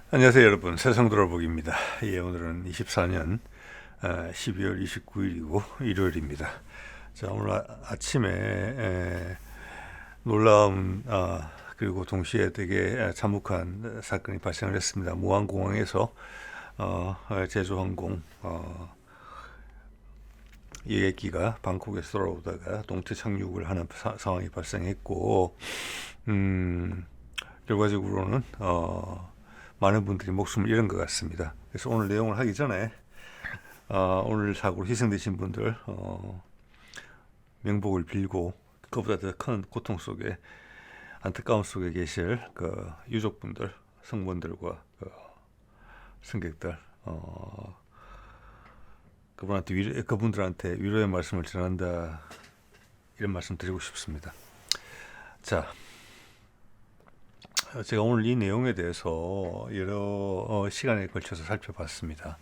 안녕하세요 여러분, 세상돌아보기입니다. 예, 오늘은 24년 12월 29일이고 일요일입니다. 자, 오늘 아침에 놀라운 그리고 동시에 되게 참혹한 사건이 발생을 했습니다. 무안공항에서 제주항공 여객기가 방콕에서 돌아오다가 동체 착륙을 하는 상황이 발생했고, 결과적으로는 많은 분들이 목숨을 잃은 것 같습니다. 그래서 오늘 내용을 하기 전에 오늘 사고로 희생되신 분들 명복을 빌고, 그보다 더 큰 고통 속에, 안타까움 속에 계실 그 유족분들, 성분들과 승객들, 그분들한테 위로의 말씀을 전한다, 이런 말씀 드리고 싶습니다. 자, 제가 오늘 이 내용에 대해서 여러 시간에 걸쳐서 살펴봤습니다.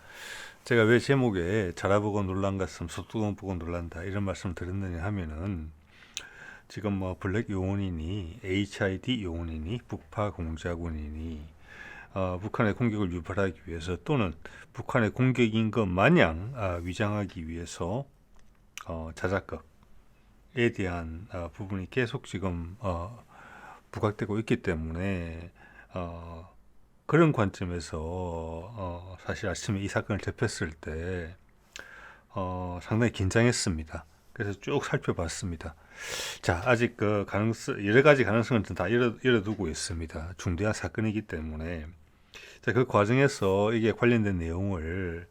제가 왜 제목에 자라보고 놀란 가슴, 소뚜껑 보고 놀란다, 이런 말씀을 드렸느냐 하면은, 지금 뭐 블랙 요원이니 HID 요원이니 북파 공작원이니 북한의 공격을 유발하기 위해서, 또는 북한의 공격인 것 마냥 위장하기 위해서 자작극에 대한 부분이 계속 지금 부각되고 있기 때문에 그런 관점에서 사실 아침에 이 사건을 접했을 때 상당히 긴장했습니다. 그래서 쭉 살펴봤습니다. 자, 아직 여러 가지 가능성을 다 열어두고 있습니다. 중대한 사건이기 때문에. 자, 그 과정에서 이게 관련된 내용을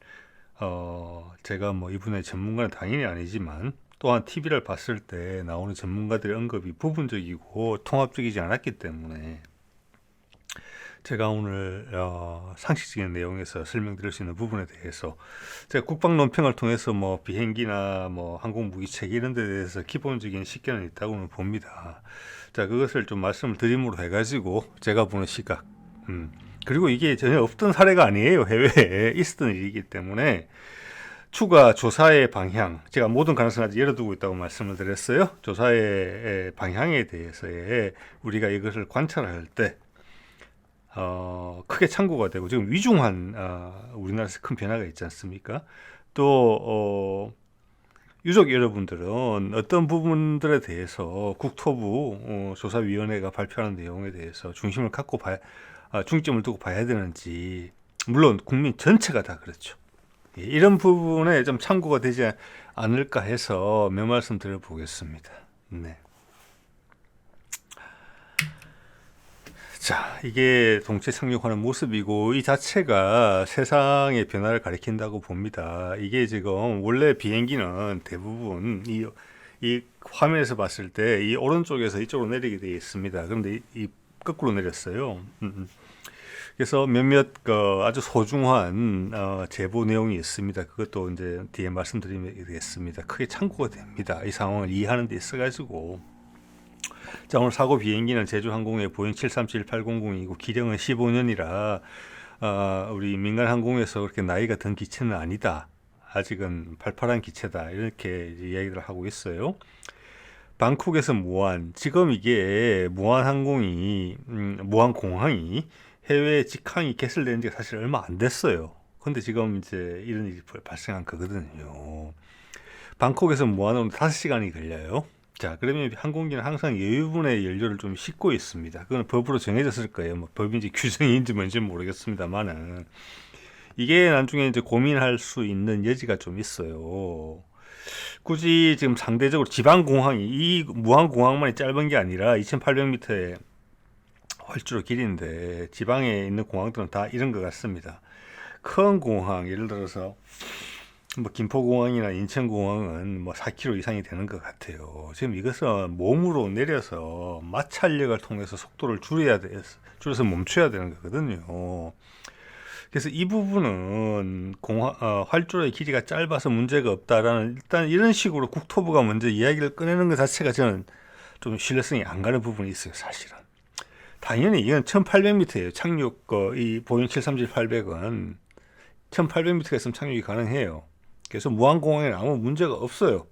제가 뭐 이분의 전문가는 당연히 아니지만, 또한 TV를 봤을 때 나오는 전문가들의 언급이 부분적이고 통합적이지 않았기 때문에 제가 오늘 상식적인 내용에서 설명드릴 수 있는 부분에 대해서, 제가 국방 논평을 통해서 뭐 비행기나 뭐 항공무기 체계 이런 데 대해서 기본적인 식견은 있다고는 봅니다. 자, 그것을 좀 말씀을 드림으로 해가지고 제가 보는 시각, 그리고 이게 전혀 없던 사례가 아니에요. 해외에 있었던 일이기 때문에 추가 조사의 방향, 제가 모든 가능성을 아직 열어두고 있다고 말씀을 드렸어요. 조사의 방향에 대해서의 우리가 이것을 관찰할 때 크게 참고가 되고, 지금 위중한 우리나라에서 큰 변화가 있지 않습니까? 또 유족 여러분들은 어떤 부분들에 대해서 국토부 조사위원회가 발표하는 내용에 대해서 중심을 갖고 중점을 두고 봐야 되는지, 물론 국민 전체가 다 그렇죠. 이런 부분에 좀 참고가 되지 않을까 해서 몇 말씀 드려보겠습니다. 네. 자, 이게 동체 착륙하는 모습이고, 이 자체가 세상의 변화를 가리킨다고 봅니다. 이게 지금 원래 비행기는 대부분 이 화면에서 봤을 때 이 오른쪽에서 이쪽으로 내리게 되어 있습니다. 그런데 이 거꾸로 내렸어요. 그래서 몇몇 아주 소중한 제보 내용이 있습니다. 그것도 이제 뒤에 말씀드리겠습니다. 크게 참고가 됩니다. 이 상황을 이해하는 데 있어가지고. 자, 오늘 사고 비행기는 제주항공의 보잉 737-800이고 기령은 15년이라 우리 민간 항공에서 그렇게 나이가 든 기체는 아니다. 아직은 팔팔한 기체다. 이렇게 이야기를 하고 있어요. 방콕에서 무안, 지금 이게 무안공항이 해외 직항이 개설된 지가 사실 얼마 안 됐어요. 근데 지금 이제 이런 일이 발생한 거거든요. 방콕에서 무안으로 5시간이 걸려요. 자, 그러면 항공기는 항상 여유분의 연료를 좀 싣고 있습니다. 그건 법으로 정해졌을 거예요. 뭐 법인지 규정인지 뭔지 모르겠습니다만은, 이게 나중에 이제 고민할 수 있는 여지가 좀 있어요. 굳이 지금 상대적으로 지방공항이, 이 무안공항만이 짧은 게 아니라 2800m의 활주로 길인데, 지방에 있는 공항들은 다 이런 것 같습니다. 큰 공항, 예를 들어서 뭐 김포공항이나 인천공항은 뭐 4km 이상이 되는 것 같아요. 지금 이것은 몸으로 내려서 마찰력을 통해서 속도를 줄여서 멈춰야 되는 거거든요. 그래서 이 부분은 활주로의 길이가 짧아서 문제가 없다라는, 일단 이런 식으로 국토부가 먼저 이야기를 꺼내는 것 자체가 저는 좀 신뢰성이 안 가는 부분이 있어요, 사실은. 당연히 이건 1800m예요. 착륙, 이 보잉 737-800은 1800m가 있으면 착륙이 가능해요. 그래서 무안공항에는 아무 문제가 없어요.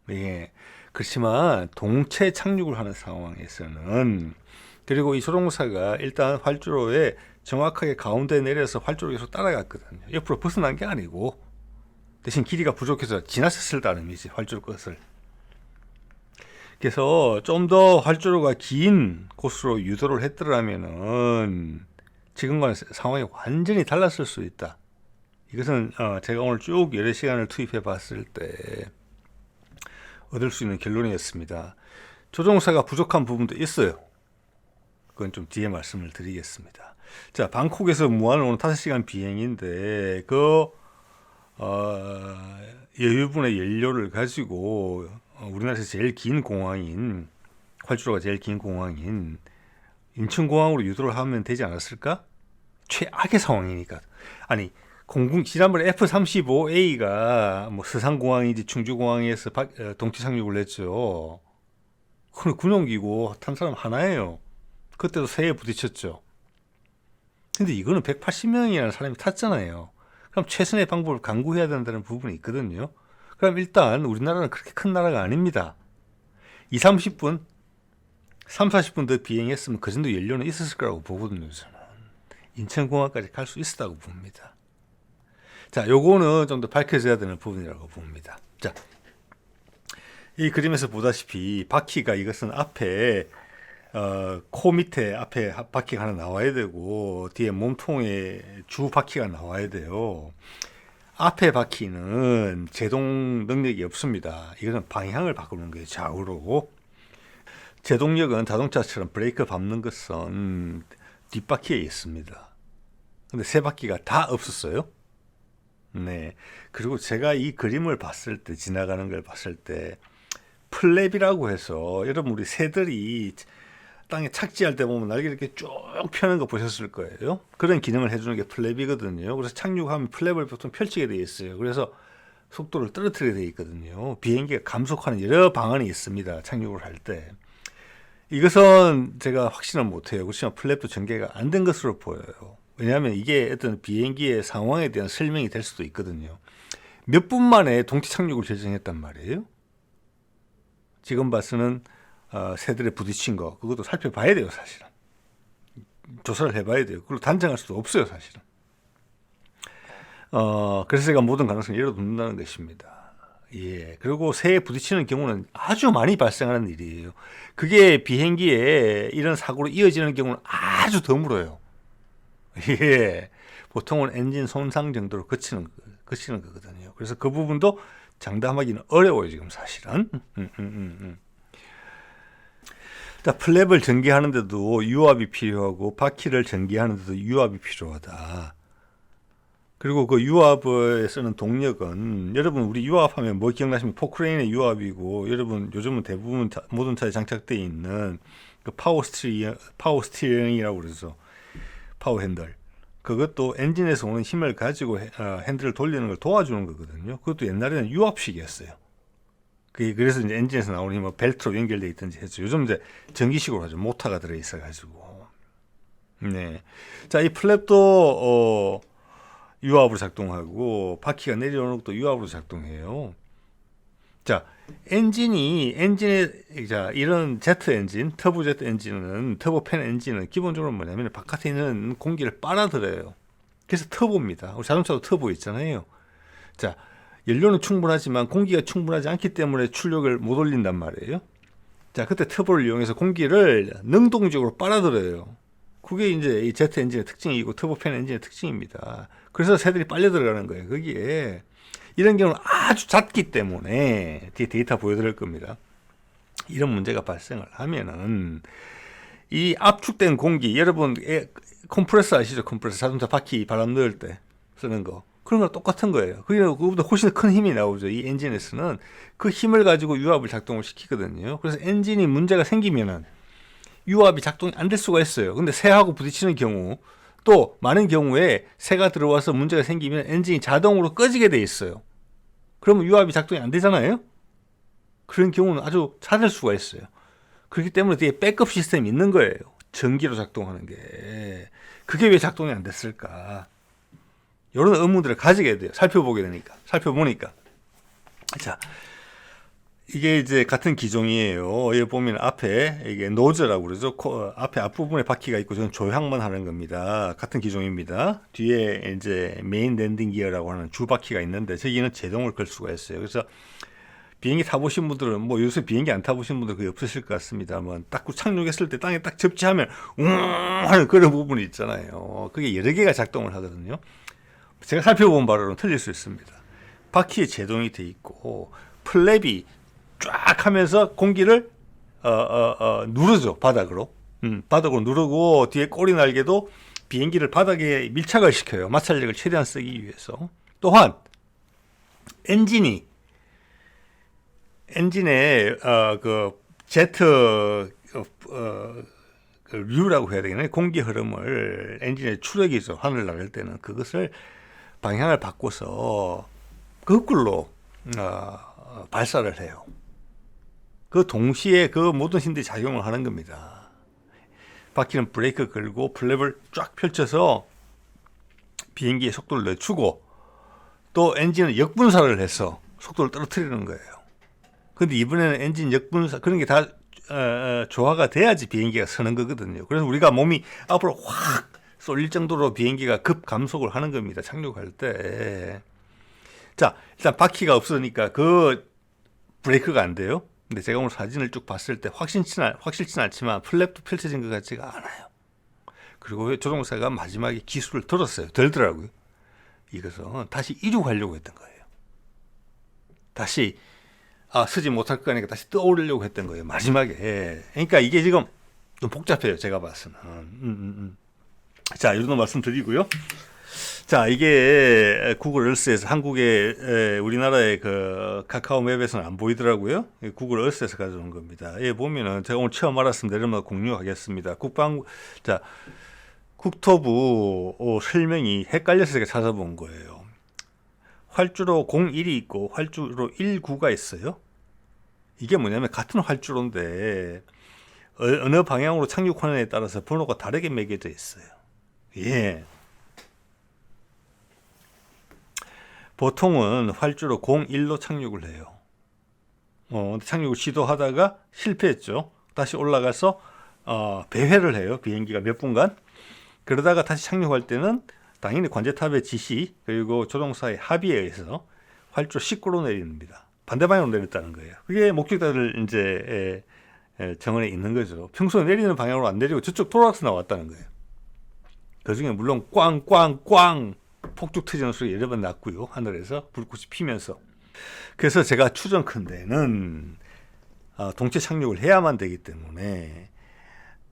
예. 그렇지만 동체 착륙을 하는 상황에서는, 그리고 이 조종사가 일단 활주로에 정확하게 가운데 내려서 활주로 계속 따라갔거든요. 옆으로 벗어난 게 아니고 대신 길이가 부족해서 지나쳤다는 의미지, 활주로 끝을. 그래서 좀 더 활주로가 긴 코스로 유도를 했더라면은 지금과는 상황이 완전히 달랐을 수 있다. 이것은 제가 오늘 쭉 여러 시간을 투입해 봤을 때 얻을 수 있는 결론이었습니다. 조종사가 부족한 부분도 있어요. 그건 좀 뒤에 말씀을 드리겠습니다. 자, 방콕에서 무안으로 오는 5시간 비행인데 여유분의 연료를 가지고 우리나라에서 제일 긴 공항인, 활주로가 제일 긴 공항인 인천공항으로 유도를 하면 되지 않았을까? 최악의 상황이니까. 아니, 지난번에 F-35A가 뭐 서산공항인지 충주공항에서 동치 착륙을 했죠. 그건 군용기고 탄 사람 하나예요. 그때도 새에 부딪혔죠. 근데 이거는 180명이라는 사람이 탔잖아요. 그럼 최선의 방법을 강구해야 된다는 부분이 있거든요. 그럼 일단 우리나라는 그렇게 큰 나라가 아닙니다. 30분, 40분 더 비행했으면 그 정도 연료는 있었을 거라고 보거든요. 저는 인천공항까지 갈 수 있었다고 봅니다. 자, 요거는 좀 더 밝혀져야 되는 부분이라고 봅니다. 자, 이 그림에서 보다시피 바퀴가, 이것은 앞에 코 밑에 앞에 바퀴가 하나 나와야 되고 뒤에 몸통에 주 바퀴가 나와야 돼요. 앞에 바퀴는 제동 능력이 없습니다. 이것은 방향을 바꾸는 거예요, 좌우로. 제동력은 자동차처럼 브레이크 밟는 것은 뒷바퀴에 있습니다. 근데 세 바퀴가 다 없었어요. 네. 그리고 제가 이 그림을 봤을 때, 지나가는 걸 봤을 때, 플랩이라고 해서, 여러분, 우리 새들이 땅에 착지할 때 보면 날개 이렇게 쭉 펴는 거 보셨을 거예요. 그런 기능을 해주는 게 플랩이거든요. 그래서 착륙하면 플랩을 보통 펼치게 되어 있어요. 그래서 속도를 떨어뜨리게 되어 있거든요. 비행기가 감속하는 여러 방안이 있습니다. 착륙을 할 때. 이것은 제가 확신을 못해요. 그렇지만 플랩도 전개가 안 된 것으로 보여요. 왜냐하면 이게 어떤 비행기의 상황에 대한 설명이 될 수도 있거든요. 몇 분 만에 동치 착륙을 결정했단 말이에요. 지금 봐서는 새들에 부딪힌 거, 그것도 살펴봐야 돼요, 사실은. 조사를 해봐야 돼요. 그걸 단정할 수도 없어요, 사실은. 그래서 제가 모든 가능성을 열어둔다는 것입니다. 예. 그리고 새에 부딪히는 경우는 아주 많이 발생하는 일이에요. 그게 비행기에 이런 사고로 이어지는 경우는 아주 드물어요. 예. 보통은 엔진 손상 정도로 그치는 거거든요. 그래서 그 부분도 장담하기는 어려워요, 지금 사실은. 자, 플랩을 전개하는데도 유압이 필요하고 바퀴를 전개하는데도 유압이 필요하다. 그리고 그 유압에 쓰는 동력은, 여러분 우리 유압하면 뭐 기억나시면 포크레인의 유압이고, 여러분 요즘은 대부분 모든 차에 장착되어 있는 그 파워 스티어링이라고 그래서 파워 핸들, 그것도 엔진에서 오는 힘을 가지고 핸들을 돌리는 걸 도와주는 거거든요. 그것도 옛날에는 유압식이었어요. 그래서 이제 엔진에서 나오는 힘은 벨트로 연결되어 있든지 했죠. 요즘 이제 전기식으로 하죠. 모터가 들어있어 가지고. 네. 자, 이 플랩도 유압으로 작동하고 바퀴가 내려오는 것도 유압으로 작동해요. 자, 이런 제트 엔진, 터보제트 엔진은, 터보팬 엔진은 기본적으로 뭐냐면 바깥에 있는 공기를 빨아들여요. 그래서 터보입니다. 우리 자동차도 터보 있잖아요. 자, 연료는 충분하지만 공기가 충분하지 않기 때문에 출력을 못 올린단 말이에요. 자, 그때 터보를 이용해서 공기를 능동적으로 빨아들여요. 그게 이제 이 제트 엔진의 특징이고 터보팬 엔진의 특징입니다. 그래서 새들이 빨려 들어가는 거예요. 거기에 이런 경우는 아주 잦기 때문에 뒤에 데이터 보여드릴 겁니다. 이런 문제가 발생을 하면은 이 압축된 공기, 여러분 컴프레서 아시죠? 컴프레서, 자동차 바퀴 바람 넣을 때 쓰는 거, 그런 거랑 똑같은 거예요. 그보다 훨씬 큰 힘이 나오죠. 이 엔진에서는 그 힘을 가지고 유압을 작동을 시키거든요. 그래서 엔진이 문제가 생기면은 유압이 작동이 안 될 수가 있어요. 근데 새하고 부딪히는 경우, 또 많은 경우에 새가 들어와서 문제가 생기면 엔진이 자동으로 꺼지게 돼 있어요. 그러면 유압이 작동이 안 되잖아요. 그런 경우는 아주 잦을 수가 있어요. 그렇기 때문에 뒤에 백업 시스템이 있는 거예요. 전기로 작동하는 게. 그게 왜 작동이 안 됐을까? 이런 의문들을 가지게 돼요. 살펴보니까. 자, 이게 이제 같은 기종이에요. 여기 보면 앞에 이게 노즈라고 그러죠. 앞에 앞부분에 바퀴가 있고 저는 조향만 하는 겁니다. 같은 기종입니다. 뒤에 이제 메인 랜딩 기어라고 하는 주 바퀴가 있는데 저기는 제동을 걸 수가 있어요. 그래서 비행기 타보신 분들은 뭐 요새 비행기 안 타보신 분들 거의 없으실 것 같습니다만 딱 착륙했을 때 땅에 딱 접지하면 하는 그런 부분이 있잖아요. 그게 여러 개가 작동을 하거든요. 제가 살펴본 바로는 틀릴 수 있습니다. 바퀴에 제동이 돼 있고 플랩이 쫙 하면서 공기를 누르죠. 바닥으로. 바닥으로 누르고 뒤에 꼬리 날개도 비행기를 바닥에 밀착을 시켜요. 마찰력을 최대한 쓰기 위해서. 또한 엔진에 그 제트 그 류라고 해야 되겠네. 공기 흐름을 엔진의 추력이죠. 하늘 날릴 때는 그것을 방향을 바꿔서 거꾸로 발사를 해요. 그 동시에 그 모든 힘들이 작용을 하는 겁니다. 바퀴는 브레이크 걸고 플랩을 쫙 펼쳐서 비행기의 속도를 늦추고 또 엔진은 역분사를 해서 속도를 떨어뜨리는 거예요. 근데 이번에는 엔진 역분사 그런 게 다 조화가 돼야지 비행기가 서는 거거든요. 그래서 우리가 몸이 앞으로 확 쏠릴 정도로 비행기가 급감속을 하는 겁니다. 착륙할 때. 자, 일단 바퀴가 없으니까 그 브레이크가 안 돼요. 근데 제가 오늘 사진을 쭉 봤을 때 확실치는 않지만 플랩도 펼쳐진 것 같지가 않아요. 그리고 조종사가 마지막에 기술을 들더라고요. 이것은 다시 이륙하려고 했던 거예요. 다시 쓰지 못할 거니까 다시 떠오르려고 했던 거예요. 마지막에. 그러니까 이게 지금 좀 복잡해요. 제가 봤으면. 자, 이 정도 말씀드리고요. 자, 이게 구글 얼스에서 한국의 우리나라의 그 카카오 맵에서는 안 보이더라고요. 구글 얼스에서 가져온 겁니다. 예, 보면은 제가 오늘 처음 알았으면 내일마다 공유하겠습니다. 국토부 설명이 헷갈려서 제가 찾아본 거예요. 활주로 01이 있고 활주로 19가 있어요. 이게 뭐냐면 같은 활주로인데 어느 방향으로 착륙하느냐에 따라서 번호가 다르게 매겨져 있어요. 예. 보통은 활주로 01로 착륙을 해요. 착륙을 시도하다가 실패했죠. 다시 올라가서 배회를 해요. 비행기가 몇 분간. 그러다가 다시 착륙할 때는 당연히 관제탑의 지시 그리고 조종사의 합의에 의해서 활주로 19로 내립니다. 반대 방향으로 내렸다는 거예요. 그게 목적지를 이제 정원에 있는 거죠. 평소에 내리는 방향으로 안 내리고 저쪽 돌아서 나왔다는 거예요. 그 중에 물론 꽝꽝꽝 폭죽 터지는 소리 여러 번 났고요. 하늘에서 불꽃이 피면서. 그래서 제가 추정컨대는 동체 착륙을 해야만 되기 때문에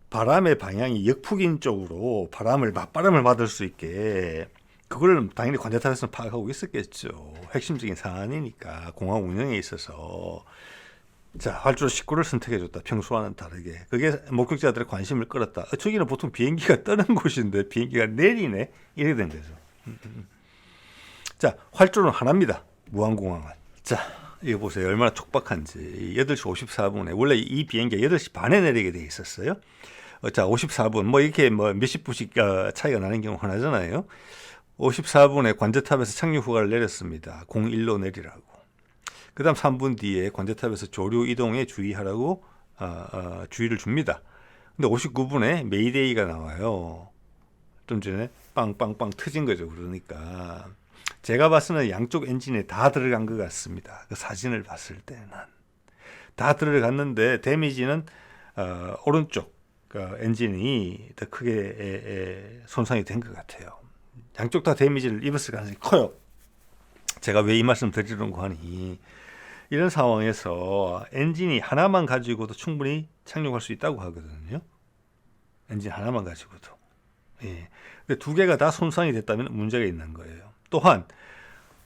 바람의 방향이 역풍인 쪽으로 맞바람을 받을 수 있게 그걸 당연히 관제탑에서는 파악하고 있었겠죠. 핵심적인 사안이니까 공항 운영에 있어서 자, 활주로 19를 선택해줬다. 평소와는 다르게. 그게 목격자들의 관심을 끌었다. 저기는 보통 비행기가 떠는 곳인데 비행기가 내리네. 이렇게 된 거죠. 자, 활주로는 하나입니다. 무한공항은. 자, 이거 보세요. 얼마나 촉박한지. 8시 54분에. 원래 이 비행기가 8시 반에 내리게 돼 있었어요. 자, 54분. 뭐 이렇게 뭐 몇십 분씩 차이가 나는 경우 하나잖아요. 54분에 관제탑에서 착륙 후가를 내렸습니다. 01로 내리라고. 그 다음 3분 뒤에 관제탑에서 조류 이동에 주의하라고 주의를 줍니다. 근데 59분에 메이데이가 나와요. 좀 전에 빵빵빵 터진 거죠. 그러니까 제가 봤을 때 양쪽 엔진에 다 들어간 것 같습니다. 그 사진을 봤을 때는 다 들어갔는데 데미지는 오른쪽 엔진이 더 크게 손상이 된 것 같아요. 양쪽 다 데미지를 입었을 가능성이 커요. 제가 왜 이 말씀 드리려고 하니 이런 상황에서 엔진이 하나만 가지고도 충분히 착륙할 수 있다고 하거든요. 엔진 하나만 가지고도. 예. 근데 두 개가 다 손상이 됐다면 문제가 있는 거예요. 또한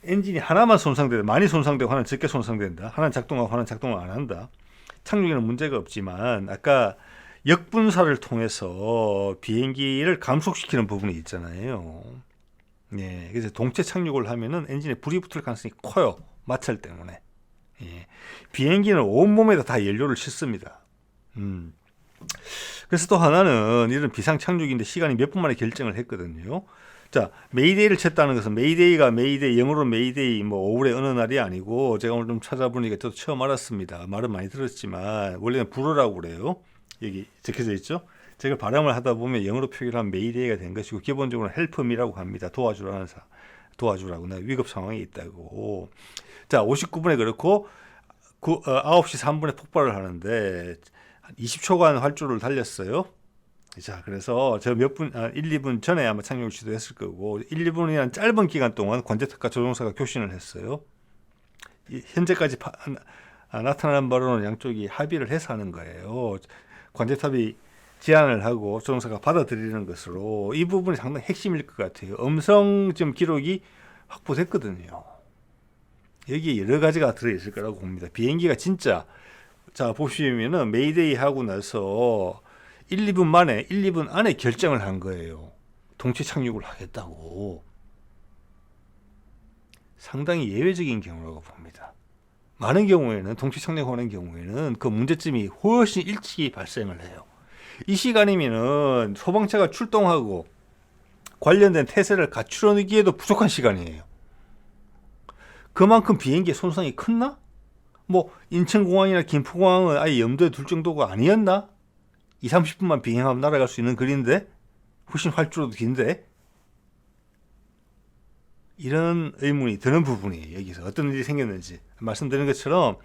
엔진이 하나만 손상되고 많이 손상되고 하나는 적게 손상된다. 하나는 작동하고 하나는 작동을 안 한다. 착륙에는 문제가 없지만 아까 역분사를 통해서 비행기를 감속시키는 부분이 있잖아요. 예. 그래서 동체 착륙을 하면은 엔진에 불이 붙을 가능성이 커요. 마찰 때문에. 예. 비행기는 온몸에다 다 연료를 싣습니다. 그래서 또 하나는 이런 비상 착륙인데 시간이 몇 분 만에 결정을 했거든요. 자, 메이데이를 쳤다는 것은 메이데이가 메이데이, 영어로 메이데이, 뭐 5월의 어느 날이 아니고 제가 오늘 좀 찾아보니까 저도 처음 알았습니다. 말은 많이 들었지만 원래는 불어라고 그래요. 여기 적혀져 있죠. 제가 발음을 하다 보면 영어로 표기한 메이데이가 된 것이고 기본적으로 헬프미라고 합니다. 도와주라고 나 위급 상황에 있다고. 자, 59분에 그렇고 9시 3분에 폭발을 하는데 한 20초간 활주로를 달렸어요. 자, 그래서 저 1, 2분 전에 아마 착륙을 시도했을 거고 1, 2분이란 짧은 기간 동안 관제탑과 조종사가 교신을 했어요. 현재까지 나타난 바로는 양쪽이 합의를 해서 하는 거예요. 관제탑이 제안을 하고 조종사가 받아들이는 것으로 이 부분이 상당히 핵심일 것 같아요. 음성 지금 기록이 확보됐거든요. 여기에 여러 가지가 들어있을 거라고 봅니다. 비행기가 진짜 자 보시면은 메이데이 하고 나서 1, 2분 안에 결정을 한 거예요. 동체 착륙을 하겠다고. 상당히 예외적인 경우라고 봅니다. 많은 경우에는 동체 착륙하는 경우에는 그 문제점이 훨씬 일찍이 발생을 해요. 이 시간이면은 소방차가 출동하고 관련된 태세를 갖추기에도 부족한 시간이에요. 그만큼 비행기의 손상이 컸나? 뭐 인천공항이나 김포공항은 아예 염두에 둘 정도가 아니었나? 2, 30분만 비행하면 날아갈 수 있는 거리인데 훨씬 활주로도 긴데 이런 의문이 드는 부분이 여기서 어떤 일이 생겼는지 말씀드린 것처럼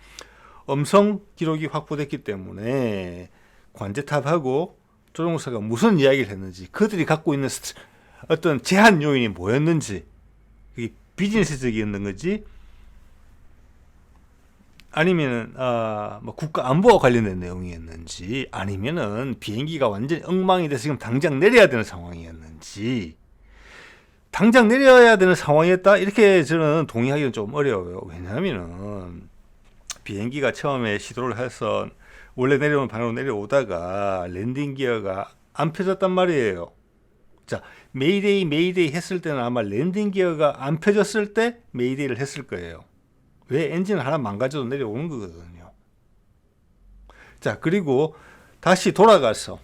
음성 기록이 확보됐기 때문에 관제탑하고 조종사가 무슨 이야기를 했는지 그들이 갖고 있는 어떤 제한 요인이 뭐였는지 그게 비즈니스적이었는 건지 아니면은 뭐 국가 안보와 관련된 내용이었는지 아니면은 비행기가 완전히 엉망이 돼서 지금 당장 내려야 되는 상황이었는지 당장 내려야 되는 상황이었다 이렇게 저는 동의하기는 좀 어려워요. 왜냐하면은 비행기가 처음에 시도를 해서 원래 내려오는 방향으로 내려오다가 랜딩 기어가 안 펴졌단 말이에요. 자, 메이데이 했을 때는 아마 랜딩 기어가 안 펴졌을 때 메이데이를 했을 거예요. 왜 엔진을 하나 망가져도 내려오는 거거든요. 자, 그리고 다시 돌아가서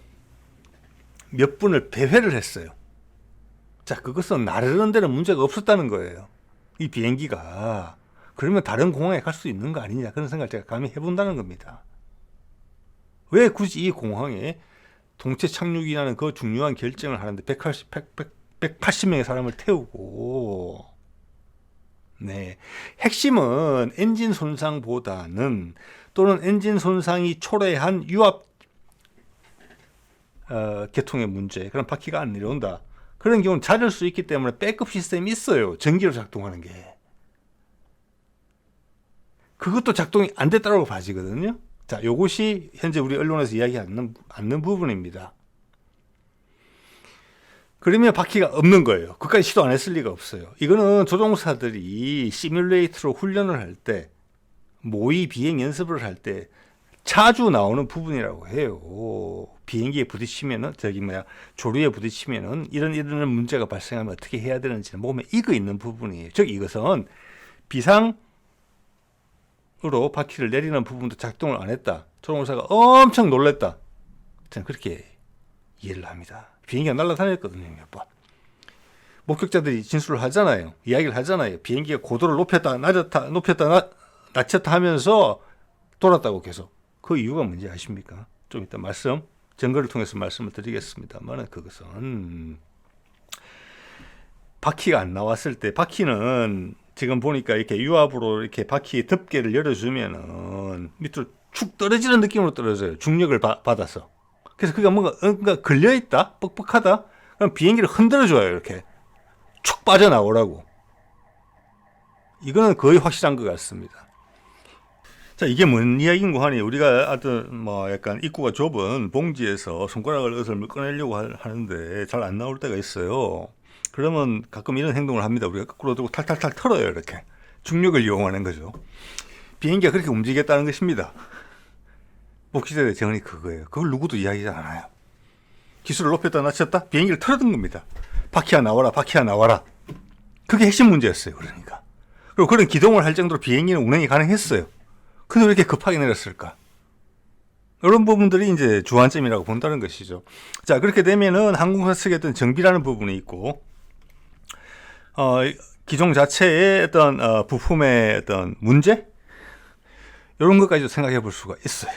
몇 분을 배회를 했어요. 자, 그것은 나르는 데는 문제가 없었다는 거예요. 이 비행기가. 그러면 다른 공항에 갈 수 있는 거 아니냐 그런 생각을 제가 감히 해본다는 겁니다. 왜 굳이 이 공항에 동체 착륙이라는 그 중요한 결정을 하는데 180명의 사람을 태우고 네, 핵심은 엔진 손상보다는 또는 엔진 손상이 초래한 유압 계통의 문제 그런 바퀴가 안 내려온다. 그런 경우는 잦을 수 있기 때문에 백업 시스템이 있어요. 전기로 작동하는 게. 그것도 작동이 안 됐다고 봐지거든요. 자, 이것이 현재 우리 언론에서 이야기하지 않는 부분입니다. 그러면 바퀴가 없는 거예요. 그까지 시도 안 했을 리가 없어요. 이거는 조종사들이 시뮬레이터로 훈련을 할 때, 모의 비행 연습을 할 때 자주 나오는 부분이라고 해요. 비행기에 부딪히면은, 조류에 부딪히면은 이런 문제가 발생하면 어떻게 해야 되는지는 몸에 익어 있는 부분이에요. 즉, 이것은 비상으로 바퀴를 내리는 부분도 작동을 안 했다. 조종사가 엄청 놀랬다. 저는 그렇게 이해를 합니다. 비행기가 날아다녔거든요, 몇 번. 목격자들이 진술을 하잖아요. 이야기를 하잖아요. 비행기가 고도를 높였다, 낮췄다 하면서 돌았다고 계속. 그 이유가 뭔지 아십니까? 좀 이따 증거를 통해서 말씀을 드리겠습니다만, 그것은 바퀴가 안 나왔을 때, 바퀴는 지금 보니까 이렇게 유압으로 이렇게 바퀴 덮개를 열어주면은 밑으로 축 떨어지는 느낌으로 떨어져요. 중력을 받아서. 그래서 그게 뭔가 걸려있다? 뻑뻑하다? 그럼 비행기를 흔들어줘요, 이렇게. 축 빠져나오라고. 이거는 거의 확실한 것 같습니다. 자, 이게 뭔 이야기인고 하니, 우리가 약간 입구가 좁은 봉지에서 손가락을 어슬 꺼내려고 하는데 잘 안 나올 때가 있어요. 그러면 가끔 이런 행동을 합니다. 우리가 거꾸로 들고 탈탈탈 털어요, 이렇게. 중력을 이용하는 거죠. 비행기가 그렇게 움직였다는 것입니다. 목시대의 정언이 그거예요. 그걸 누구도 이야기하지 않아요. 기술을 높였다 낮췄다? 비행기를 털어든 겁니다. 바퀴야 나와라, 바퀴야 나와라. 그게 핵심 문제였어요, 그러니까. 그리고 그런 기동을 할 정도로 비행기는 운행이 가능했어요. 근데 왜 이렇게 급하게 내렸을까? 이런 부분들이 이제 주안점이라고 본다는 것이죠. 자, 그렇게 되면은 항공사 측에 어떤 정비라는 부분이 있고, 기종 자체의 어떤 부품의 어떤 문제 이런 것까지도 생각해 볼 수가 있어요.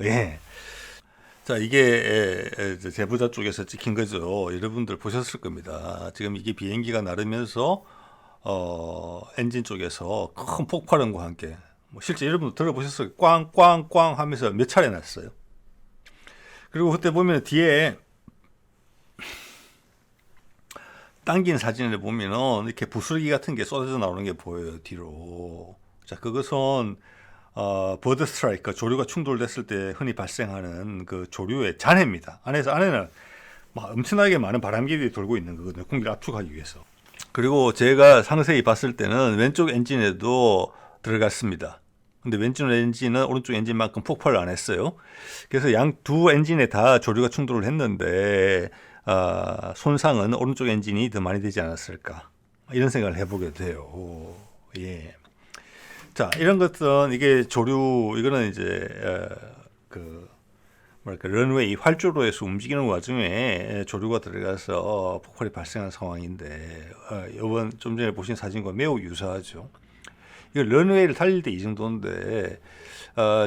예. 자, 이게 제보자 쪽에서 찍힌 거죠. 여러분들 보셨을 겁니다. 지금 이게 비행기가 날으면서 엔진 쪽에서 큰 폭발음과 함께 뭐 실제 여러분들 들어보셨어요. 꽝꽝꽝 하면서 몇 차례 났어요. 그리고 그때 보면 뒤에 당긴 사진을 보면은 이렇게 부스러기 같은 게 쏟아져 나오는 게 보여요, 뒤로. 자, 그것은 버드 스트라이크, 조류가 충돌됐을 때 흔히 발생하는 그 조류의 잔해입니다. 안에는 막 엄청나게 많은 바람길이 돌고 있는 거거든요. 공기를 압축하기 위해서. 그리고 제가 상세히 봤을 때는 왼쪽 엔진에도 들어갔습니다. 근데 왼쪽 엔진은 오른쪽 엔진만큼 폭발을 안 했어요. 그래서 양 두 엔진에 다 조류가 충돌을 했는데 손상은 오른쪽 엔진이 더 많이 되지 않았을까, 이런 생각을 해보게 돼요. 예. 자, 이런 것들은 이게 조류, 이거는 이제 런웨이 활주로에서 움직이는 와중에 조류가 들어가서 폭발이 발생한 상황인데, 이번 좀 전에 보신 사진과 매우 유사하죠. 이거 런웨이를 달릴 때 이 정도인데,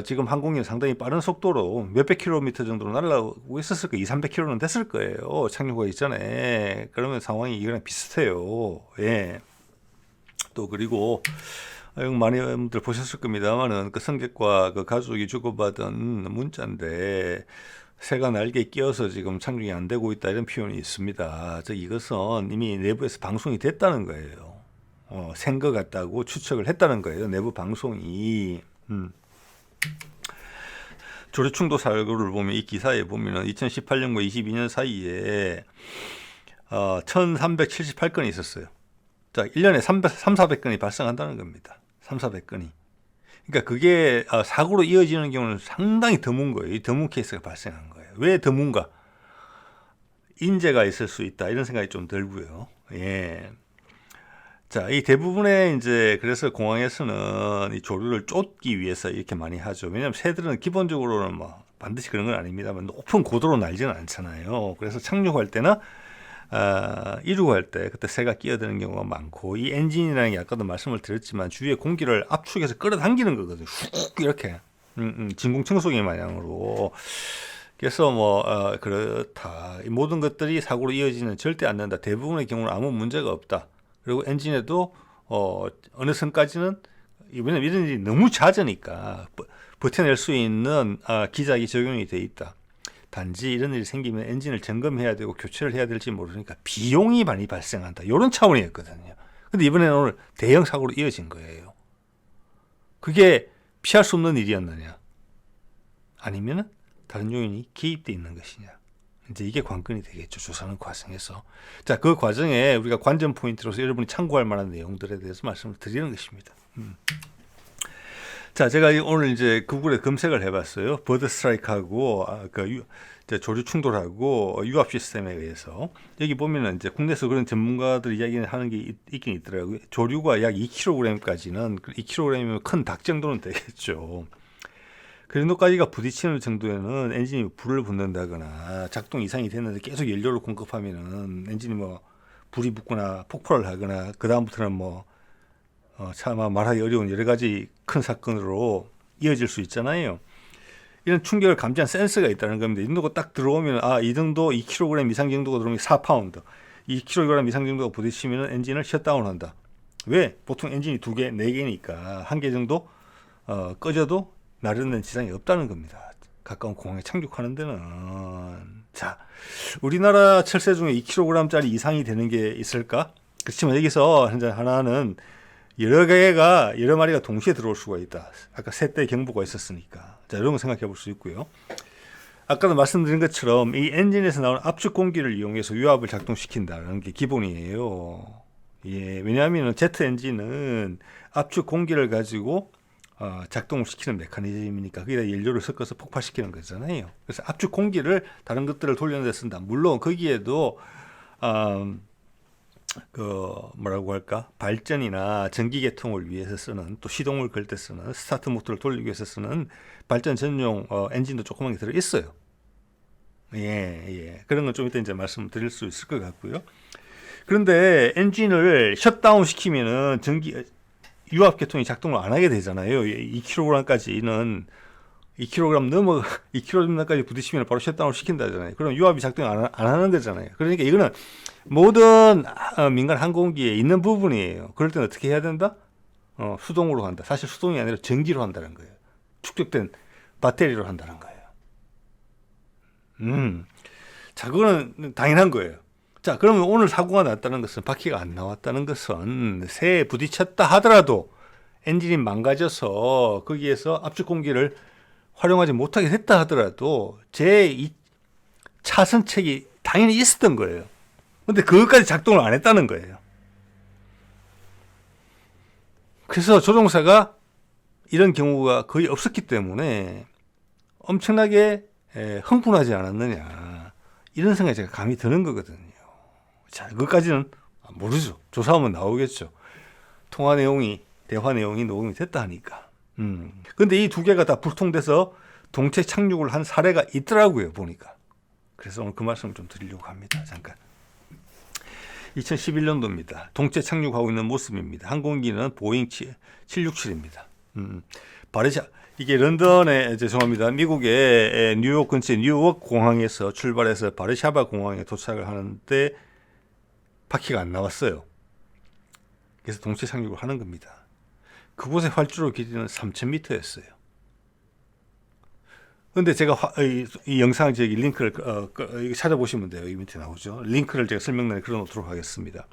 지금 항공기는 상당히 빠른 속도로 몇백 킬로미터 정도로 날아가고 있었을 거예요. 2, 300킬로는 됐을 거예요. 착륙하기 이전에. 그러면 상황이 이거랑 비슷해요. 예. 또 그리고 많이들 보셨을 겁니다만은 그 승객과 그 가족이 주고받은 문자인데, 새가 날개에 끼어서 지금 착륙이 안 되고 있다, 이런 표현이 있습니다. 즉 이것은 이미 내부에서 방송이 됐다는 거예요. 센 것 같다고 추측을 했다는 거예요, 내부 방송이. 조류 충돌 사고를 보면 이 기사에 보면은 2018년과 22년 사이에 1378건이 있었어요. 자, 1년에 400건이 발생한다는 겁니다. 400건이. 그러니까 그게 사고로 이어지는 경우는 상당히 드문 거예요. 이 드문 케이스가 발생한 거예요. 왜 드문가? 인재가 있을 수 있다, 이런 생각이 좀 들고요. 예. 자, 이 대부분의 이제 그래서 공항에서는 이 조류를 쫓기 위해서 이렇게 많이 하죠. 왜냐하면 새들은 기본적으로는 뭐 반드시 그런 건 아닙니다만 높은 고도로 날지는 않잖아요. 그래서 착륙할 때나 이륙할 때 그때 새가 끼어드는 경우가 많고, 이 엔진이라는 게 아까도 말씀을 드렸지만 주위에 공기를 압축해서 끌어당기는 거거든요. 훅 이렇게 진공청소기 마냥으로. 그래서 뭐 그렇다. 이 모든 것들이 사고로 이어지는 절대 않는다. 대부분의 경우는 아무 문제가 없다. 그리고 엔진에도 어느 선까지는, 왜냐면 이런 일이 너무 잦으니까 버텨낼 수 있는 기작이 적용이 돼 있다. 단지 이런 일이 생기면 엔진을 점검해야 되고 교체를 해야 될지 모르니까 비용이 많이 발생한다, 이런 차원이었거든요. 근데 이번에는 오늘 대형 사고로 이어진 거예요. 그게 피할 수 없는 일이었느냐, 아니면 다른 요인이 개입되어 있는 것이냐, 이제 이게 관건이 되겠죠, 조사하는 과정에서. 자, 그 과정에 우리가 관전 포인트로서 여러분이 참고할 만한 내용들에 대해서 말씀을 드리는 것입니다. 자, 제가 오늘 이제 구글에 검색을 해봤어요. 버드 스트라이크하고 조류 충돌하고 유압 시스템에 의해서. 여기 보면은 이제 국내에서 그런 전문가들 이야기하는 게 있긴 있더라고요. 조류가 약 2kg까지는, 2kg이면 큰 닭 정도는 되겠죠. 그 정도까지가 부딪히는 정도에는 엔진이 불을 붙는다거나 작동 이상이 됐는데 계속 연료를 공급하면은 엔진이 뭐 불이 붙거나 폭발을 하거나, 그 다음부터는 뭐 차마 말하기 어려운 여러 가지 큰 사건으로 이어질 수 있잖아요. 이런 충격을 감지한 센서가 있다는 겁니다. 이 정도가 딱 들어오면, 이 정도 2kg 이상 정도가 들어오면 4파운드, 2kg 이상 정도가 부딪히면 엔진을 셧다운한다. 왜? 보통 엔진이 2개, 4개니까 1개 정도 꺼져도 나르는 지장이 없다는 겁니다. 가까운 공항에 착륙하는 데는. 자, 우리나라 철새 중에 2kg짜리 이상이 되는 게 있을까? 그렇지만 여기서 현재 하나는 여러 마리가 동시에 들어올 수가 있다. 아까 셋대 경보가 있었으니까. 자, 이런 거 생각해 볼 수 있고요. 아까도 말씀드린 것처럼 이 엔진에서 나오는 압축 공기를 이용해서 유압을 작동시킨다는 게 기본이에요. 예, 왜냐하면 제트 엔진은 압축 공기를 가지고 작동을 시키는 메커니즘이니까 거기다 연료를 섞어서 폭발시키는 거잖아요. 그래서 압축 공기를 다른 것들을 돌려내 쓴다. 물론 거기에도 뭐라고 할까? 발전이나 전기 계통을 위해서 쓰는, 또 시동을 걸 때 쓰는, 스타트 모터를 돌리기 위해서 쓰는 발전 전용 엔진도 조그만 게 들어 있어요. 예. 그런 건 좀 이따 이제 말씀드릴 수 있을 것 같고요. 그런데 엔진을 셧다운 시키면은 유압 계통이 작동을 안 하게 되잖아요. 2kg까지는 2kg 넘어 2kg까지 부딪히면 바로 셧다운을 시킨다잖아요. 그럼 유압이 작동 안 하는 거잖아요. 그러니까 이거는 모든 민간 항공기에 있는 부분이에요. 그럴 때는 어떻게 해야 된다? 수동으로 한다. 사실 수동이 아니라 전기로 한다는 거예요. 축적된 배터리로 한다는 거예요. 자, 그거는 당연한 거예요. 자, 그러면 오늘 사고가 났다는 것은, 바퀴가 안 나왔다는 것은 새에 부딪혔다 하더라도 엔진이 망가져서 거기에서 압축 공기를 활용하지 못하게 됐다 하더라도 제2 차선책이 당연히 있었던 거예요. 근데 그것까지 작동을 안 했다는 거예요. 그래서 조종사가 이런 경우가 거의 없었기 때문에 엄청나게 흥분하지 않았느냐, 이런 생각이 제가 감이 드는 거거든요. 자, 그것까지는 모르죠. 조사하면 나오겠죠. 대화 내용이 녹음이 됐다 하니까. 근데 이 두 개가 다 불통돼서 동체 착륙을 한 사례가 있더라고요, 보니까. 그래서 오늘 그 말씀을 좀 드리려고 합니다. 잠깐. 2011년도입니다. 동체 착륙하고 있는 모습입니다. 항공기는 보잉 767입니다. 이게 런던에, 죄송합니다. 미국의 뉴욕 근처 뉴욕 공항에서 출발해서 바르샤바 공항에 도착을 하는데 바퀴가 안 나왔어요. 그래서 동체 착륙을 하는 겁니다. 그곳의 활주로 길이는 3,000m였어요. 근데 제가 이 영상 저기 링크를 찾아보시면 돼요. 이 밑에 나오죠. 링크를 제가 설명란에 걸어놓도록 하겠습니다.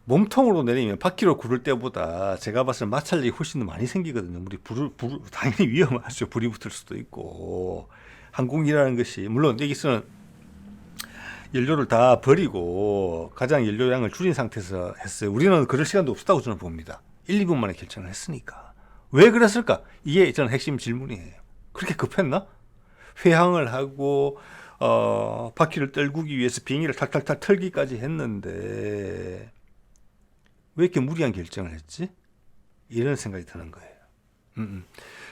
몸통으로 내리면 바퀴로 구를 때보다 제가 봤을 때 마찰력이 훨씬 더 많이 생기거든요. 당연히 위험하죠. 불이 붙을 수도 있고. 항공기라는 것이, 물론 여기서는 연료를 다 버리고 가장 연료량을 줄인 상태에서 했어요. 우리는 그럴 시간도 없었다고 저는 봅니다. 1, 2분 만에 결정을 했으니까. 왜 그랬을까? 이게 저는 핵심 질문이에요. 그렇게 급했나? 회항을 하고 바퀴를 떨구기 위해서 비행기를 탈탈탈 털기까지 했는데 왜 이렇게 무리한 결정을 했지? 이런 생각이 드는 거예요.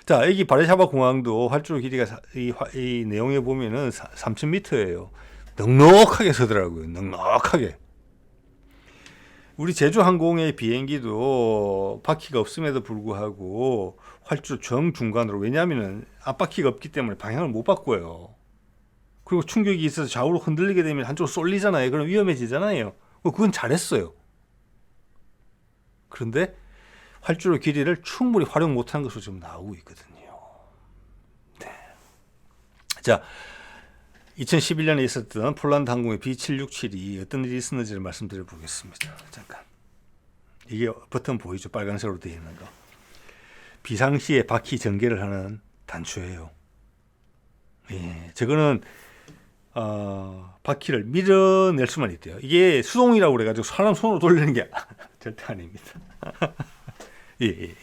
자, 여기 바르샤바 공항도 활주로 길이가 이 내용에 보면은 3,000m예요. 넉넉하게 서더라고요. 넉넉하게. 우리 제주항공의 비행기도 바퀴가 없음에도 불구하고 활주로 정중간으로, 왜냐하면 앞바퀴가 없기 때문에 방향을 못 바꿔요. 그리고 충격이 있어서 좌우로 흔들리게 되면 한쪽으로 쏠리잖아요. 그럼 위험해지잖아요. 그건 잘했어요. 그런데 활주로 길이를 충분히 활용 못한 것으로 지금 나오고 있거든요. 네. 자, 2011년에 있었던 폴란드 항공의 B767이 어떤 일이 있었는지를 말씀드려 보겠습니다. 잠깐. 이게 버튼 보이죠? 빨간색으로 되어 있는 거. 비상시에 바퀴 전개를 하는 단추예요. 예, 저거는 바퀴를 밀어낼 수만 있대요. 이게 수동이라고 그래가지고 사람 손으로 돌리는 게 절대 아닙니다. 예.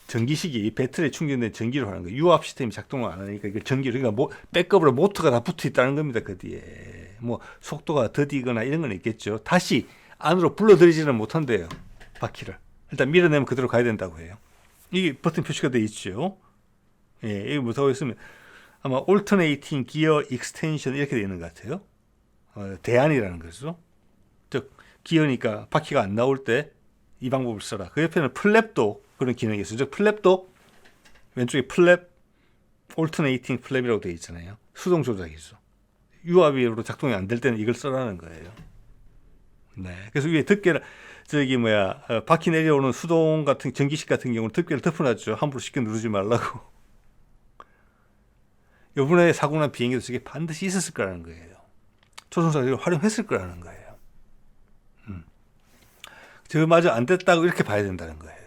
전기식이 배터리에 충전된 전기로 하는 거예요. 유압 시스템이 작동을 안 하니까 이걸 전기로, 그러니까 백업으로 모터가 다 붙어 있다는 겁니다. 그 뒤에 뭐 속도가 더디거나 이런 건 있겠죠. 다시 안으로 불러들이지는 못한대요. 바퀴를 일단 밀어내면 그대로 가야 된다고 해요. 이게 버튼 표시가 되어 있죠. 예, 이거 못하고 있으면 아마 Alternating Gear Extension 이렇게 되어 있는 것 같아요. 대안이라는 거죠. 즉 기어니까 바퀴가 안 나올 때 이 방법을 써라. 그 옆에는 플랩도 그런 기능이 있어요. 즉 플랩도 왼쪽에 플랩, Alternating 플랩이라고 되어 있잖아요. 수동 조작이죠. 유압으로 작동이 안 될 때는 이걸 써라는 거예요. 네. 그래서 위에 덮개를 바퀴 내려오는 수동 같은 전기식 같은 경우는 덮개를 덮어놨죠. 함부로 쉽게 누르지 말라고. 이번에 사고 난 비행기도 저게 반드시 있었을 거라는 거예요. 조종사가 이걸 활용했을 거라는 거예요. 저마저 안 됐다고 이렇게 봐야 된다는 거예요.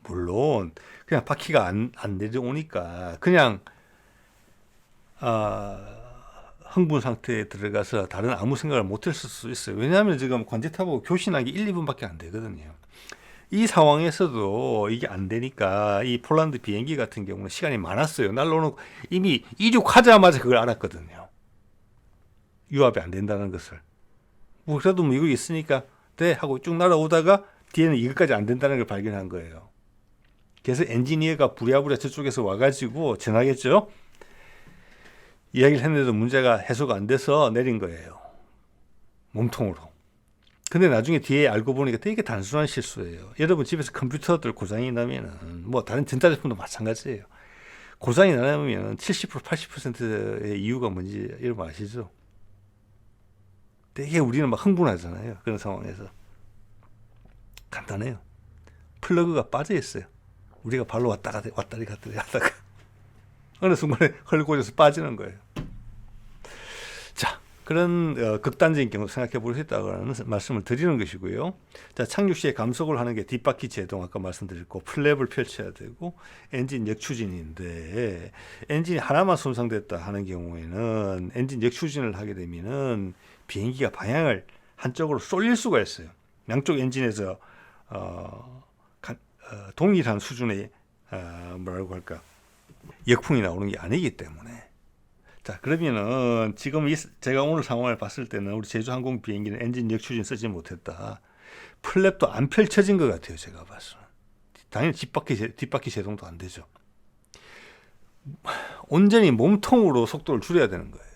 물론 그냥 바퀴가 안 내려오니까 그냥 흥분 상태에 들어가서 다른 아무 생각을 못 했을 수 있어요. 왜냐하면 지금 관제탑하고 교신한 게 1, 2분밖에 안 되거든요. 이 상황에서도 이게 안 되니까 이 폴란드 비행기 같은 경우는 시간이 많았어요. 날라오는 이미 이륙하자마자 그걸 알았거든요. 유압이 안 된다는 것을. 그래도 뭐 이거 있으니까 돼 하고 쭉 날아오다가 뒤에는 이것까지 안 된다는 걸 발견한 거예요. 그래서 엔지니어가 부랴부랴 저쪽에서 와가지고 전화겠죠. 이야기를 했는데도 문제가 해소가 안 돼서 내린 거예요. 몸통으로. 근데 나중에 뒤에 알고 보니까 되게 단순한 실수예요. 여러분 집에서 컴퓨터들 고장이 나면은 뭐 다른 전자제품도 마찬가지예요. 고장이 나면 70% 80%의 이유가 뭔지 여러분 아시죠? 되게 우리는 막 흥분하잖아요. 그런 상황에서. 간단해요. 플러그가 빠져 있어요. 우리가 발로 왔다리 갔다리 하다가 어느 순간에 헐고져서 빠지는 거예요. 자, 그런 극단적인 경우 생각해 볼 수 있다고 말씀을 드리는 것이고요. 자, 착륙 시에 감속을 하는 게 뒷바퀴 제동 아까 말씀드렸고 플랩을 펼쳐야 되고 엔진 역추진인데 엔진이 하나만 손상됐다 하는 경우에는 엔진 역추진을 하게 되면은 비행기가 방향을 한쪽으로 쏠릴 수가 있어요. 양쪽 엔진에서 동일한 수준의 뭐라고 할까 역풍이 나오는 게 아니기 때문에. 자, 그러면은 지금 제가 오늘 상황을 봤을 때는 우리 제주항공 비행기는 엔진 역추진 쓰지 못했다. 플랩도 안 펼쳐진 것 같아요. 제가 봐서는. 당연히 뒷바퀴 제동도 안 되죠. 온전히 몸통으로 속도를 줄여야 되는 거예요.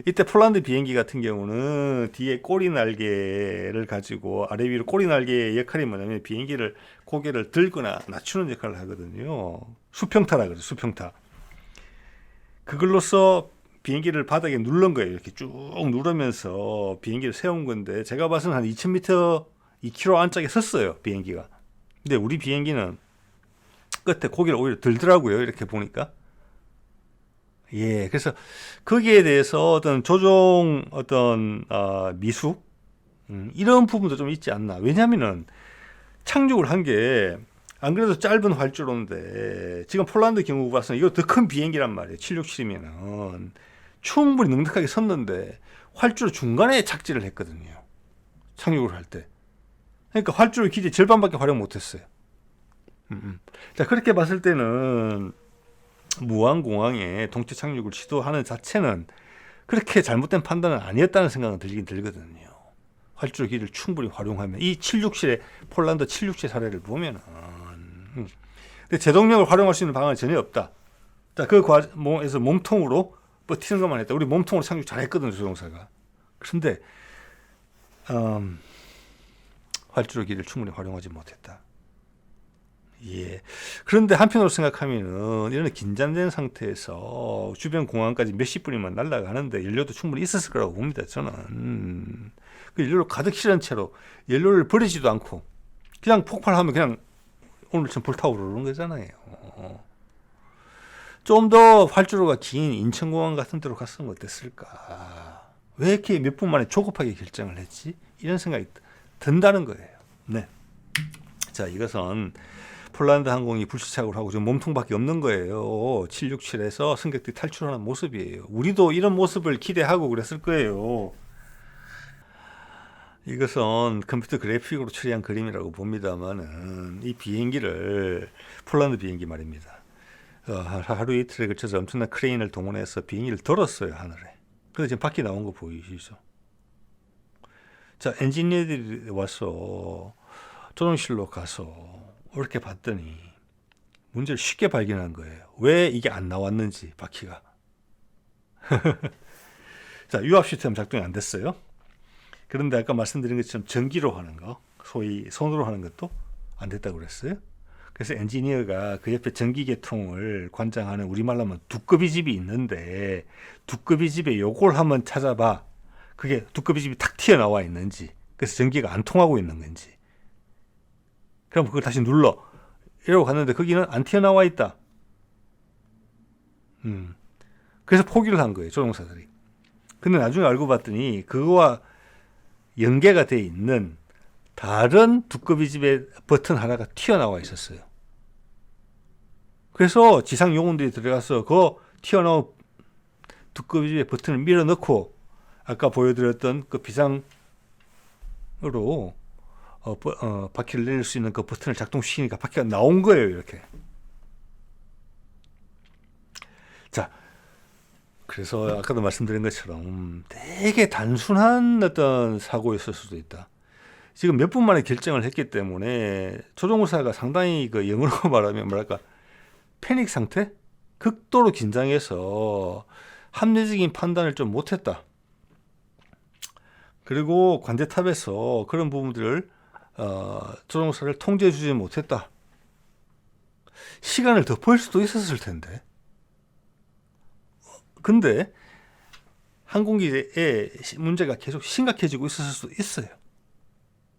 이때 폴란드 비행기 같은 경우는 뒤에 꼬리 날개를 가지고 아래 위로 꼬리 날개의 역할이 뭐냐면 비행기를 고개를 들거나 낮추는 역할을 하거든요. 수평타라 그러죠. 수평타. 그걸로써 비행기를 바닥에 누른 거예요. 이렇게 쭉 누르면서 비행기를 세운 건데 제가 봐서는 한 2000m, 2km 안짝에 섰어요. 비행기가. 근데 우리 비행기는 끝에 고개를 오히려 들더라고요. 이렇게 보니까. 예, 그래서 거기에 대해서 어떤 조종 미숙 이런 부분도 좀 있지 않나. 왜냐하면은 착륙을 한 게 안 그래도 짧은 활주로인데 지금 폴란드 경우 봐서는 이거 더 큰 비행기란 말이에요. 767이면은 충분히 넉넉하게 섰는데 활주로 중간에 착지를 했거든요. 착륙을 할 때. 그러니까 활주로 길이 절반밖에 활용 못했어요. 자, 그렇게 봤을 때는 무안공항에 동체 착륙을 시도하는 자체는 그렇게 잘못된 판단은 아니었다는 생각은 들긴 들거든요. 활주로 길이를 충분히 활용하면 이 767의 폴란드 767 사례를 보면은 근데 제동력을 활용할 수 있는 방안이 전혀 없다. 자, 그 과정에서 몸통으로 버티는 것만 했다. 우리 몸통으로 착륙 잘했거든요, 조종사가. 그런데 활주로 길이를 충분히 활용하지 못했다. 예. 그런데 한편으로 생각하면은 이런 긴장된 상태에서 주변 공항까지 몇십 분이면 날아가는데 연료도 충분히 있었을 거라고 봅니다. 저는 그 연료를 가득 실은 채로 연료를 버리지도 않고 그냥 폭발하면 그냥 오늘처럼 불타오르는 거잖아요. 좀 더 활주로가 긴 인천공항 같은 데로 갔으면 어땠을까? 왜 이렇게 몇 분 만에 조급하게 결정을 했지? 이런 생각이 든다는 거예요. 네. 자, 이것은 폴란드 항공이 불시착을 하고 지금 몸통밖에 없는 거예요. 767에서 승객들이 탈출하는 모습이에요. 우리도 이런 모습을 기대하고 그랬을 거예요. 이것은 컴퓨터 그래픽으로 처리한 그림이라고 봅니다만은 이 비행기를 폴란드 비행기 말입니다. 하루 이틀에 걸쳐서 엄청난 크레인을 동원해서 비행기를 들었어요, 하늘에. 근데 지금 밖에 나온 거 보이시죠? 자, 엔지니어들이 와서 조종실로 가서 이렇게 봤더니 문제를 쉽게 발견한 거예요. 왜 이게 안 나왔는지 바퀴가. 자, 유압 시스템 작동이 안 됐어요. 그런데 아까 말씀드린 것처럼 전기로 하는 거, 소위 손으로 하는 것도 안 됐다고 그랬어요. 그래서 엔지니어가 그 옆에 전기계통을 관장하는 우리말로 하면 두꺼비 집이 있는데 두꺼비 집에 요걸 한번 찾아봐. 그게 두꺼비 집이 탁 튀어나와 있는지, 그래서 전기가 안 통하고 있는 건지. 그럼 그걸 다시 눌러. 이러고 갔는데 거기는 안 튀어나와 있다. 그래서 포기를 한 거예요, 조종사들이. 근데 나중에 알고 봤더니 그거와 연계가 돼 있는 다른 두꺼비 집의 버튼 하나가 튀어나와 있었어요. 그래서 지상 요원들이 들어가서 그 튀어나온 두꺼비 집의 버튼을 밀어 넣고 아까 보여드렸던 그 비상으로 바퀴를 내릴 수 있는 그 버튼을 작동시키니까 바퀴가 나온 거예요, 이렇게. 자, 그래서 아까도 말씀드린 것처럼 되게 단순한 어떤 사고였을 수도 있다. 지금 몇 분 만에 결정을 했기 때문에 조종사가 상당히 그 영어로 말하면 뭐랄까 패닉 상태? 극도로 긴장해서 합리적인 판단을 좀 못했다. 그리고 관제탑에서 그런 부분들을 조종사를 통제해주지 못했다. 시간을 더 벌 수도 있었을 텐데. 근데 항공기의 문제가 계속 심각해지고 있었을 수도 있어요.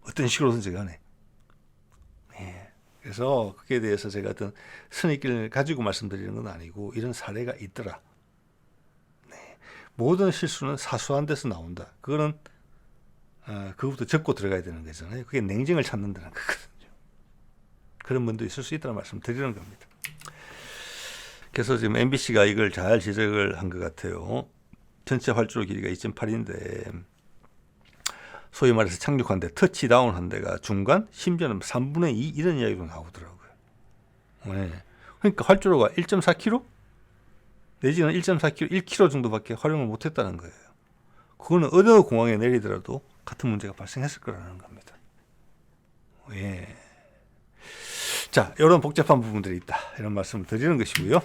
어떤 식으로든지 간에. 예. 그래서 그에 대해서 제가 어떤 선입견을 가지고 말씀드리는 건 아니고 이런 사례가 있더라. 네. 모든 실수는 사소한 데서 나온다. 그거는 그것부터 접고 들어가야 되는 거잖아요. 그게 냉정을 찾는다는 거거든요. 그런 분도 있을 수 있다는 말씀 드리는 겁니다. 그래서 지금 MBC가 이걸 잘 지적을 한 것 같아요. 전체 활주로 길이가 2.8인데 소위 말해서 착륙한 데 터치다운 한 데가 중간 심지어는 3분의 2 이런 이야기도 나오더라고요. 네. 그러니까 활주로가 1.4km 내지는 1.4km, 1km 정도밖에 활용을 못했다는 거예요. 그거는 어느 공항에 내리더라도 같은 문제가 발생했을 거라는 겁니다. 예. 자, 이런 복잡한 부분들이 있다. 이런 말씀을 드리는 것이고요.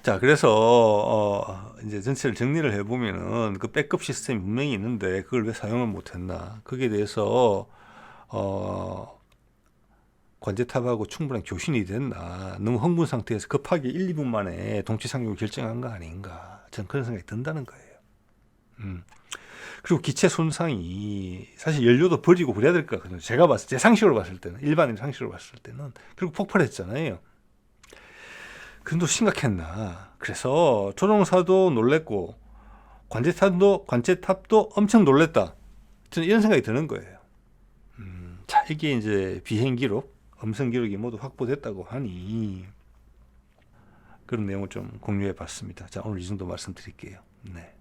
자, 그래서 이제 전체를 정리를 해보면은 그 백업 시스템이 분명히 있는데 그걸 왜 사용을 못했나? 거기에 대해서 관제탑하고 충분한 교신이 됐나? 너무 흥분 상태에서 급하게 1, 2분 만에 동체 상륙을 결정한 거 아닌가? 전 그런 생각이 든다는 거예요. 그리고 기체 손상이 사실 연료도 버리고 그래야 될 것 같거든요. 제 상식으로 봤을 때는, 일반인 상식으로 봤을 때는 결국 폭발했잖아요. 그런데 심각했나? 그래서 조종사도 놀랬고 관제탑도 엄청 놀랬다. 저는 이런 생각이 드는 거예요. 자, 이게 이제 비행 기록, 음성 기록이 모두 확보됐다고 하니 그런 내용을 좀 공유해 봤습니다. 자, 오늘 이 정도 말씀드릴게요. 네.